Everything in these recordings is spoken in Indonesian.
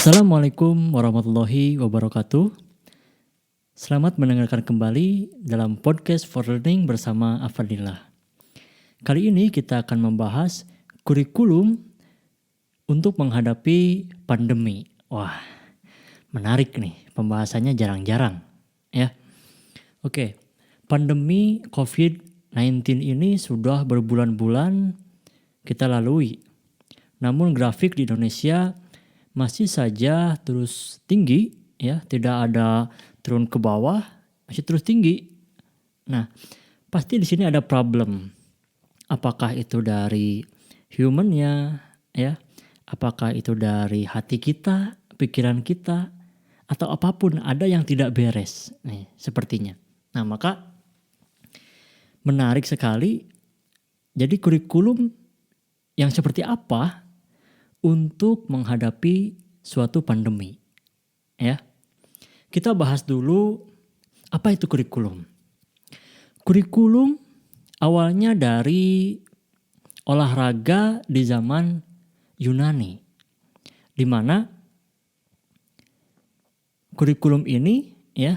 Assalamualaikum warahmatullahi wabarakatuh. Selamat mendengarkan kembali dalam podcast for learning bersama Afadillah. Kali ini kita akan membahas kurikulum untuk menghadapi pandemi. Wah, menarik nih, pembahasannya jarang-jarang ya. Oke, pandemi COVID-19 ini sudah berbulan-bulan kita lalui. Namun grafik di Indonesia masih saja terus tinggi ya, tidak ada turun ke bawah, masih terus tinggi. Nah, pasti di sini ada problem. Apakah itu dari humannya ya? Apakah itu dari hati kita, pikiran kita, atau apapun ada yang tidak beres nih sepertinya. Nah, maka menarik sekali. Jadi kurikulum yang seperti apa untuk menghadapi suatu pandemi ya. Kita bahas dulu apa itu kurikulum. Kurikulum awalnya dari olahraga di zaman Yunani, di mana kurikulum ini ya,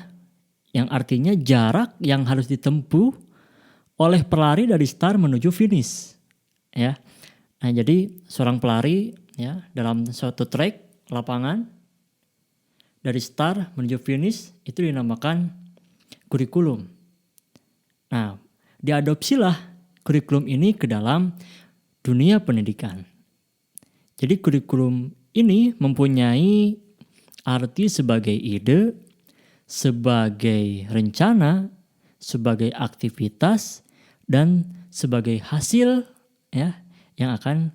yang artinya jarak yang harus ditempuh oleh pelari dari start menuju finish ya. Nah, jadi seorang pelari ya dalam suatu track lapangan dari start menuju finish itu dinamakan kurikulum. Nah, diadopsilah kurikulum ini ke dalam dunia pendidikan. Jadi kurikulum ini mempunyai arti sebagai ide, sebagai rencana, sebagai aktivitas, dan sebagai hasil ya yang akan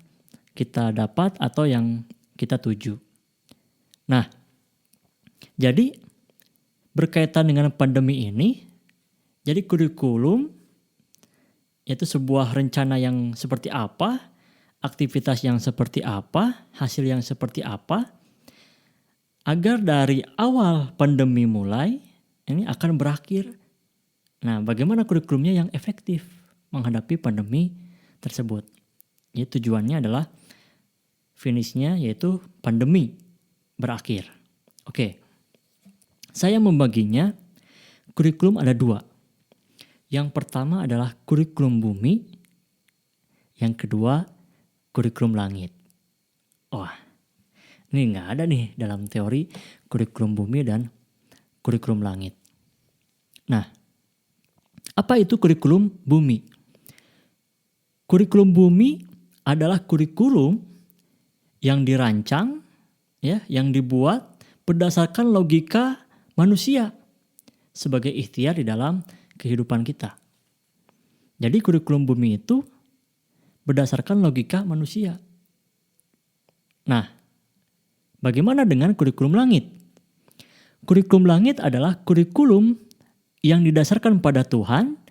kita dapat atau yang kita tuju. Nah, jadi berkaitan dengan pandemi ini, jadi kurikulum yaitu sebuah rencana yang seperti apa, aktivitas yang seperti apa, hasil yang seperti apa, agar dari awal pandemi mulai ini akan berakhir. Nah, bagaimana kurikulumnya yang efektif menghadapi pandemi tersebut? Ya, tujuannya adalah finishnya yaitu pandemi berakhir. Oke, saya membaginya kurikulum ada dua. Yang pertama adalah kurikulum bumi, yang kedua kurikulum langit. Wah, ini nggak ada nih dalam teori kurikulum bumi dan kurikulum langit. Nah, apa itu kurikulum bumi? Kurikulum bumi adalah kurikulum yang dirancang ya, yang dibuat berdasarkan logika manusia sebagai ikhtiar di dalam kehidupan kita. Jadi kurikulum bumi itu berdasarkan logika manusia. Nah, bagaimana dengan kurikulum langit? Kurikulum langit adalah kurikulum yang didasarkan pada Tuhan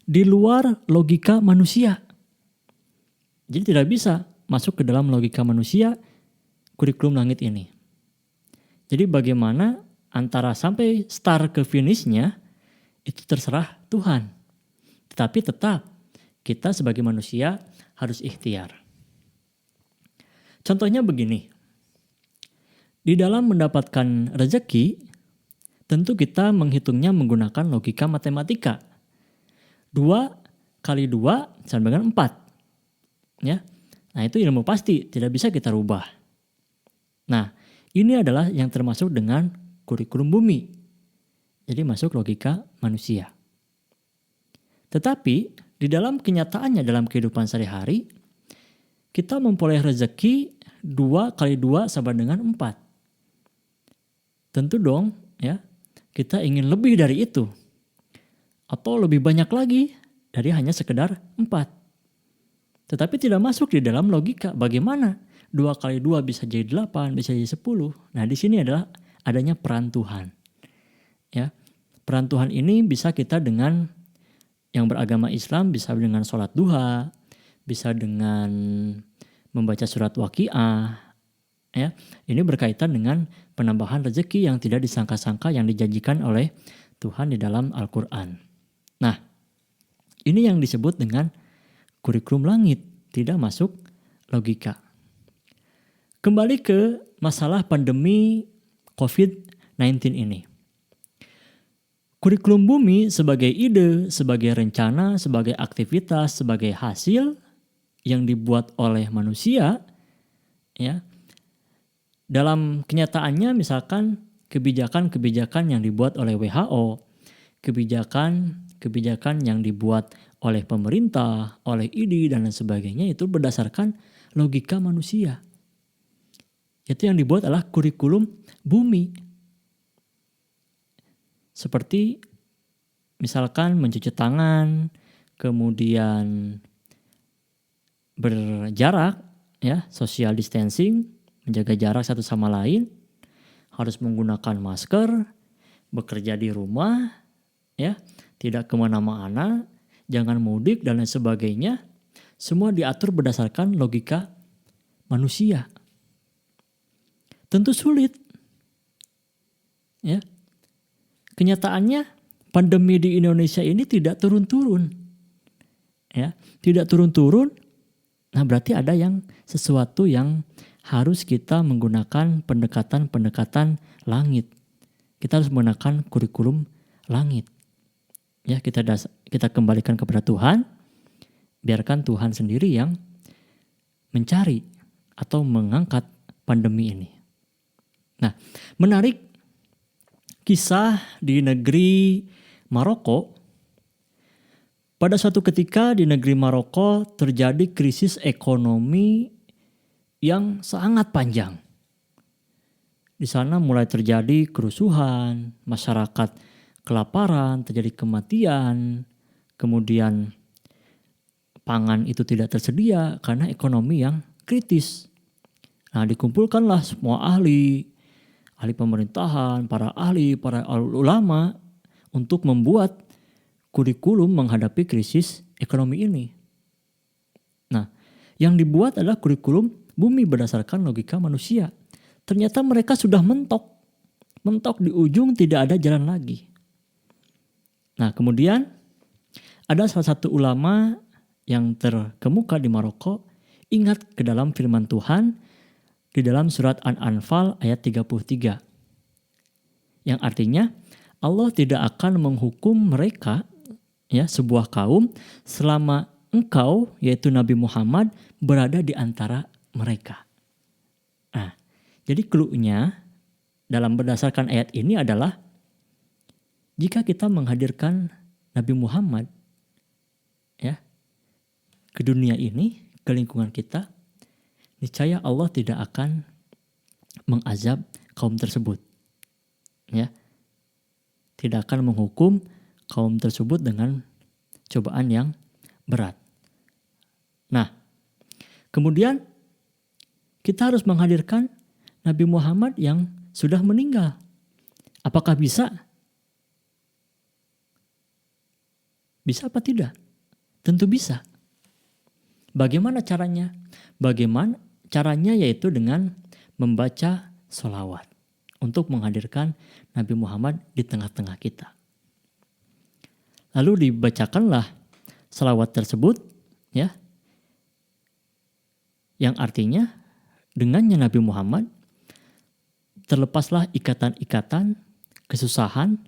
di luar logika manusia. Jadi tidak bisa masuk ke dalam logika manusia kurikulum langit ini. Jadi bagaimana antara sampai start ke finishnya itu terserah Tuhan. Tetapi tetap kita sebagai manusia harus ikhtiar. Contohnya begini. Di dalam mendapatkan rezeki, tentu kita menghitungnya menggunakan logika matematika. 2 kali 2 sama dengan 4. Ya. Nah, itu ilmu pasti, tidak bisa kita rubah. Nah, ini adalah yang termasuk dengan kurikulum bumi. Jadi masuk logika manusia. Tetapi di dalam kenyataannya dalam kehidupan sehari-hari, kita memperoleh rezeki 2 kali 2 sama dengan 4. Tentu dong ya, kita ingin lebih dari itu. Atau lebih banyak lagi dari hanya sekedar 4. Tetapi tidak masuk di dalam logika bagaimana 2 kali 2 bisa jadi 8, bisa jadi 10. Nah, di sini adalah adanya peran Tuhan. Ya. Peran Tuhan ini bisa kita dengan yang beragama Islam bisa dengan sholat duha, bisa dengan membaca surat Waqiah. Ya. Ini berkaitan dengan penambahan rezeki yang tidak disangka-sangka yang dijanjikan oleh Tuhan di dalam Al-Quran. Nah, ini yang disebut dengan kurikulum langit, tidak masuk logika. Kembali ke masalah pandemi COVID-19 ini. Kurikulum bumi sebagai ide, sebagai rencana, sebagai aktivitas, sebagai hasil yang dibuat oleh manusia, ya. Dalam kenyataannya misalkan kebijakan-kebijakan yang dibuat oleh WHO, kebijakan yang dibuat oleh pemerintah, oleh ID dan lain sebagainya itu berdasarkan logika manusia. Itu yang dibuat adalah kurikulum bumi. Seperti misalkan mencuci tangan, kemudian berjarak, ya, social distancing, menjaga jarak satu sama lain, harus menggunakan masker, bekerja di rumah, ya, tidak kemana-mana, jangan mudik dan lain sebagainya. Semua diatur berdasarkan logika manusia. Tentu sulit, ya. Kenyataannya pandemi di Indonesia ini tidak turun-turun. Ya, tidak turun-turun. Nah, berarti ada sesuatu yang harus kita menggunakan pendekatan-pendekatan langit. Kita harus menggunakan kurikulum langit. Ya, kita kembalikan kepada Tuhan. Biarkan Tuhan sendiri yang mencari atau mengangkat pandemi ini. Nah, menarik kisah di negeri Maroko. Pada suatu ketika di negeri Maroko terjadi krisis ekonomi yang sangat panjang. Di sana mulai terjadi kerusuhan, masyarakat kelaparan, terjadi kematian, kemudian pangan itu tidak tersedia karena ekonomi yang kritis. Nah, dikumpulkanlah semua ahli pemerintahan, para ulama untuk membuat kurikulum menghadapi krisis ekonomi ini. Nah, yang dibuat adalah kurikulum bumi berdasarkan logika manusia. Ternyata mereka sudah mentok di ujung, tidak ada jalan lagi. Nah, kemudian ada salah satu ulama yang terkemuka di Maroko ingat ke dalam firman Tuhan di dalam surat An-Anfal ayat 33. Yang artinya Allah tidak akan menghukum mereka, ya, sebuah kaum selama engkau, yaitu Nabi Muhammad, berada di antara mereka. Nah, jadi clue-nya dalam berdasarkan ayat ini adalah jika kita menghadirkan Nabi Muhammad, ya, ke dunia ini, ke lingkungan kita, niscaya Allah tidak akan mengazab kaum tersebut. Ya. Tidak akan menghukum kaum tersebut dengan cobaan yang berat. Nah, kemudian kita harus menghadirkan Nabi Muhammad yang sudah meninggal. Apakah bisa? Bisa apa tidak? Tentu bisa. Bagaimana caranya? Bagaimana caranya yaitu dengan membaca sholawat untuk menghadirkan Nabi Muhammad di tengah-tengah kita. Lalu dibacakanlah sholawat tersebut, ya, yang artinya dengannya Nabi Muhammad terlepaslah ikatan-ikatan, kesusahan,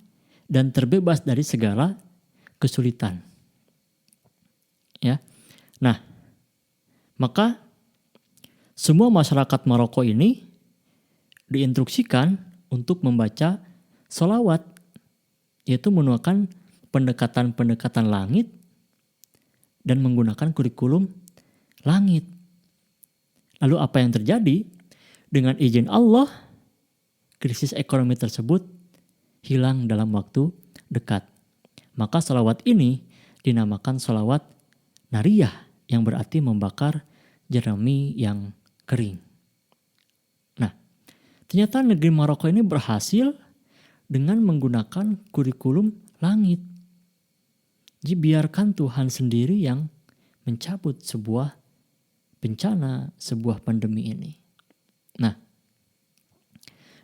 dan terbebas dari segala kesulitan. Ya. Nah, maka semua masyarakat Maroko ini diinstruksikan untuk membaca sholawat, yaitu menggunakan pendekatan-pendekatan langit dan menggunakan kurikulum langit. Lalu apa yang terjadi? Dengan izin Allah, krisis ekonomi tersebut hilang dalam waktu dekat. Maka sholawat ini dinamakan sholawat nariyah, yang berarti membakar jerami yang kering. Nah, ternyata negeri Maroko ini berhasil dengan menggunakan kurikulum langit. Jadi biarkan Tuhan sendiri yang mencabut sebuah bencana, sebuah pandemi ini. Nah,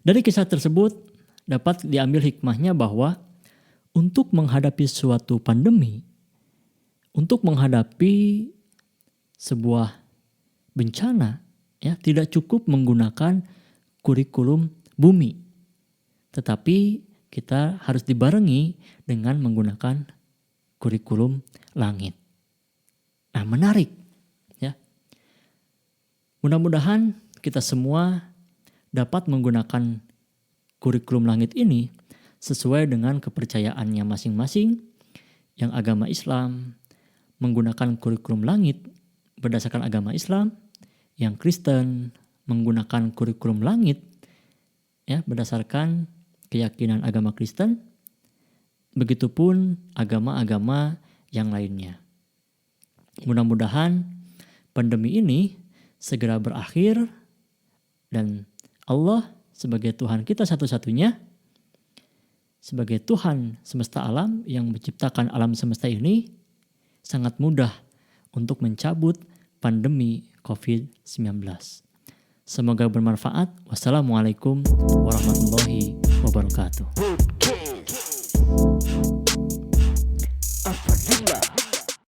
dari kisah tersebut dapat diambil hikmahnya bahwa untuk menghadapi suatu pandemi, untuk menghadapi sebuah bencana, ya, tidak cukup menggunakan kurikulum bumi. Tetapi kita harus dibarengi dengan menggunakan kurikulum langit. Nah, menarik ya. Mudah-mudahan kita semua dapat menggunakan kurikulum langit ini sesuai dengan kepercayaannya masing-masing. Yang agama Islam menggunakan kurikulum langit berdasarkan agama Islam, yang Kristen menggunakan kurikulum langit ya berdasarkan keyakinan agama Kristen. Begitupun agama-agama yang lainnya. Mudah-mudahan pandemi ini segera berakhir dan Allah sebagai Tuhan kita satu-satunya, sebagai Tuhan semesta alam yang menciptakan alam semesta ini, sangat mudah untuk mencabut pandemi COVID-19. Semoga bermanfaat. Wassalamualaikum warahmatullahi wabarakatuh.